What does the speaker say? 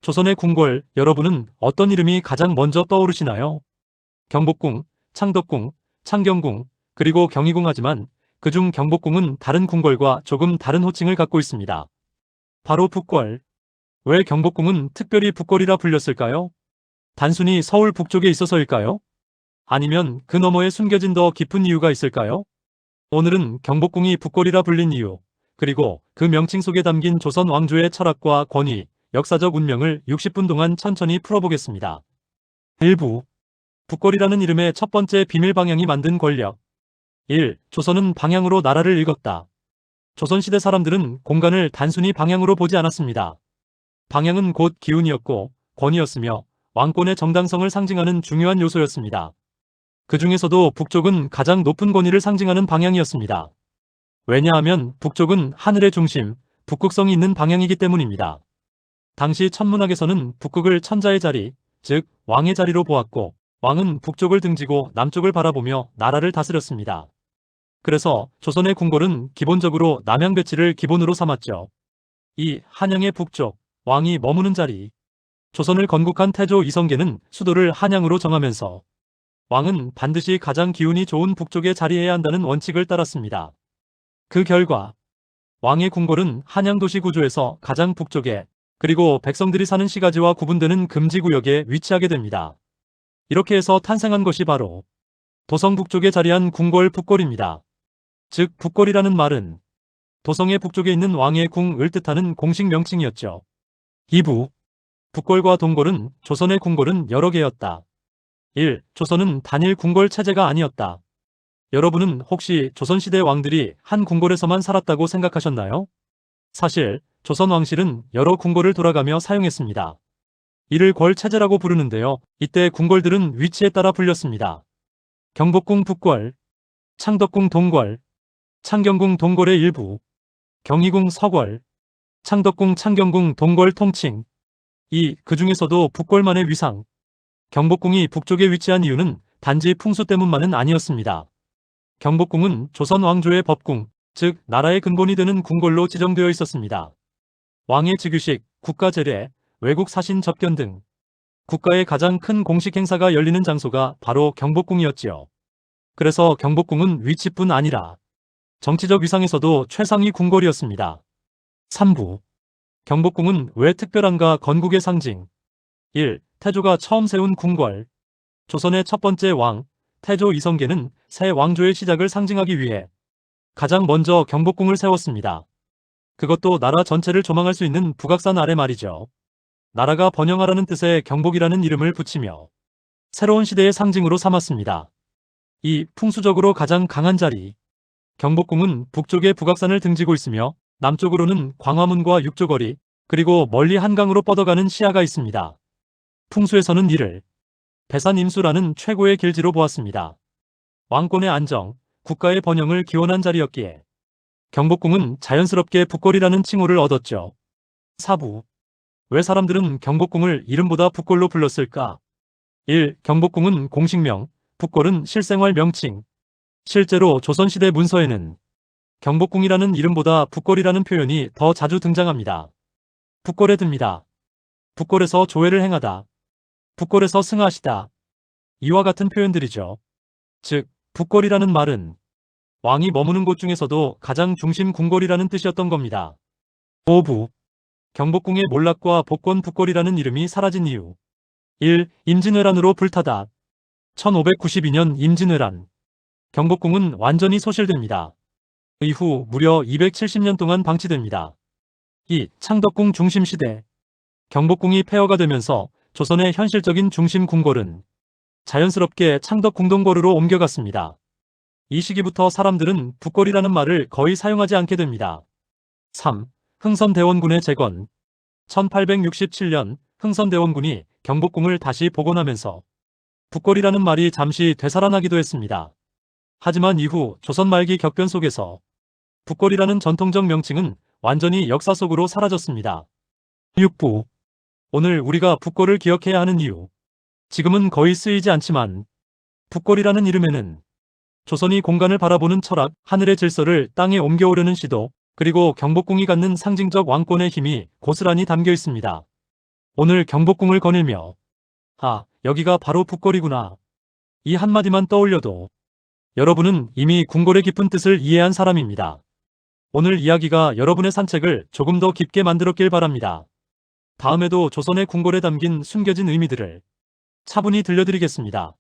조선의 궁궐, 여러분은 어떤 이름이 가장 먼저 떠오르시나요? 경복궁, 창덕궁, 창경궁, 그리고 경희궁 하지만 그중 경복궁은 다른 궁궐과 조금 다른 호칭을 갖고 있습니다. 바로 북궐. 왜 경복궁은 특별히 북궐이라 불렸을까요? 단순히 서울 북쪽에 있어서일까요? 아니면 그 너머에 숨겨진 더 깊은 이유가 있을까요? 오늘은 경복궁이 북궐이라 불린 이유, 그리고 그 명칭 속에 담긴 조선 왕조의 철학과 권위, 역사적 운명을 60분 동안 천천히 풀어보겠습니다. 1부. 북궐이라는 이름의 첫 번째 비밀 방향이 만든 권력. 1. 조선은 방향으로 나라를 읽었다. 조선시대 사람들은 공간을 단순히 방향으로 보지 않았습니다. 방향은 곧 기운이었고 권위였으며 왕권의 정당성을 상징하는 중요한 요소였습니다. 그 중에서도 북쪽은 가장 높은 권위를 상징하는 방향이었습니다. 왜냐하면 북쪽은 하늘의 중심, 북극성이 있는 방향이기 때문입니다. 당시 천문학에서는 북극을 천자의 자리, 즉 왕의 자리로 보았고 왕은 북쪽을 등지고 남쪽을 바라보며 나라를 다스렸습니다. 그래서 조선의 궁궐은 기본적으로 남양 배치를 기본으로 삼았죠. 이 한양의 북쪽, 왕이 머무는 자리. 조선을 건국한 태조 이성계는 수도를 한양으로 정하면서 왕은 반드시 가장 기운이 좋은 북쪽에 자리해야 한다는 원칙을 따랐습니다. 그 결과 왕의 궁궐은 한양 도시 구조에서 가장 북쪽에, 그리고 백성들이 사는 시가지와 구분되는 금지구역에 위치하게 됩니다. 이렇게 해서 탄생한 것이 바로 도성 북쪽에 자리한 궁궐 북궐입니다. 즉 북궐이라는 말은 도성의 북쪽에 있는 왕의 궁을 뜻하는 공식 명칭이었죠. 2부. 북궐과 동궐은 조선의 궁궐은 여러 개였다. 1. 조선은 단일 궁궐 체제가 아니었다. 여러분은 혹시 조선시대 왕들이 한 궁궐에서만 살았다고 생각하셨나요? 사실 조선 왕실은 여러 궁궐을 돌아가며 사용했습니다. 이를 궐체제라고 부르는데요. 이때 궁궐들은 위치에 따라 불렸습니다. 경복궁 북궐, 창덕궁 동궐, 창경궁 동궐의 일부, 경희궁 서궐, 창덕궁 창경궁 동궐 통칭. 그 중에서도 북궐만의 위상, 경복궁이 북쪽에 위치한 이유는 단지 풍수 때문만은 아니었습니다. 경복궁은 조선 왕조의 법궁, 즉 나라의 근본이 되는 궁궐로 지정되어 있었습니다. 왕의 즉위식, 국가 제례, 외국 사신 접견 등 국가의 가장 큰 공식 행사가 열리는 장소가 바로 경복궁이었지요. 그래서 경복궁은 위치뿐 아니라 정치적 위상에서도 최상위 궁궐이었습니다. 3부. 경복궁은 왜 특별한가? 건국의 상징. 1. 태조가 처음 세운 궁궐. 조선의 첫 번째 왕, 태조 이성계는 새 왕조의 시작을 상징하기 위해 가장 먼저 경복궁을 세웠습니다. 그것도 나라 전체를 조망할 수 있는 북악산 아래 말이죠. 나라가 번영하라는 뜻의 경복이라는 이름을 붙이며 새로운 시대의 상징으로 삼았습니다. 풍수적으로 가장 강한 자리. 경복궁은 북쪽에 북악산을 등지고 있으며 남쪽으로는 광화문과 육조거리, 그리고 멀리 한강으로 뻗어가는 시야가 있습니다. 풍수에서는 이를 배산임수라는 최고의 길지로 보았습니다. 왕권의 안정, 국가의 번영을 기원한 자리였기에 경복궁은 자연스럽게 북궐이라는 칭호를 얻었죠. 4부. 왜 사람들은 경복궁을 이름보다 북궐로 불렀을까? 1. 경복궁은 공식명, 북궐은 실생활 명칭. 실제로 조선시대 문서에는 경복궁이라는 이름보다 북궐이라는 표현이 더 자주 등장합니다. 북궐에 듭니다. 북궐에서 조회를 행하다. 북궐에서 승하시다. 이와 같은 표현들이죠. 즉, 북궐이라는 말은 왕이 머무는 곳 중에서도 가장 중심 궁궐이라는 뜻이었던 겁니다. 5부. 경복궁의 몰락과 복권 북궐이라는 이름이 사라진 이유. 1. 임진왜란으로 불타다. 1592년 임진왜란. 경복궁은 완전히 소실됩니다. 이후 무려 270년 동안 방치됩니다. 2. 창덕궁 중심시대. 경복궁이 폐허가 되면서 조선의 현실적인 중심 궁궐은 자연스럽게 창덕궁동궐으로 옮겨갔습니다. 이 시기부터 사람들은 북궐이라는 말을 거의 사용하지 않게 됩니다. 3. 흥선대원군의 재건. 1867년 흥선대원군이 경복궁을 다시 복원하면서 북궐이라는 말이 잠시 되살아나기도 했습니다. 하지만 이후 조선 말기 격변 속에서 북궐이라는 전통적 명칭은 완전히 역사 속으로 사라졌습니다. 6부. 오늘 우리가 북궐을 기억해야 하는 이유. 지금은 거의 쓰이지 않지만 북궐이라는 이름에는 조선이 공간을 바라보는 철학, 하늘의 질서를 땅에 옮겨오려는 시도, 그리고 경복궁이 갖는 상징적 왕권의 힘이 고스란히 담겨 있습니다. 오늘 경복궁을 거닐며 아, 여기가 바로 북거리구나. 이 한마디만 떠올려도 여러분은 이미 궁궐의 깊은 뜻을 이해한 사람입니다. 오늘 이야기가 여러분의 산책을 조금 더 깊게 만들었길 바랍니다. 다음에도 조선의 궁궐에 담긴 숨겨진 의미들을 차분히 들려드리겠습니다.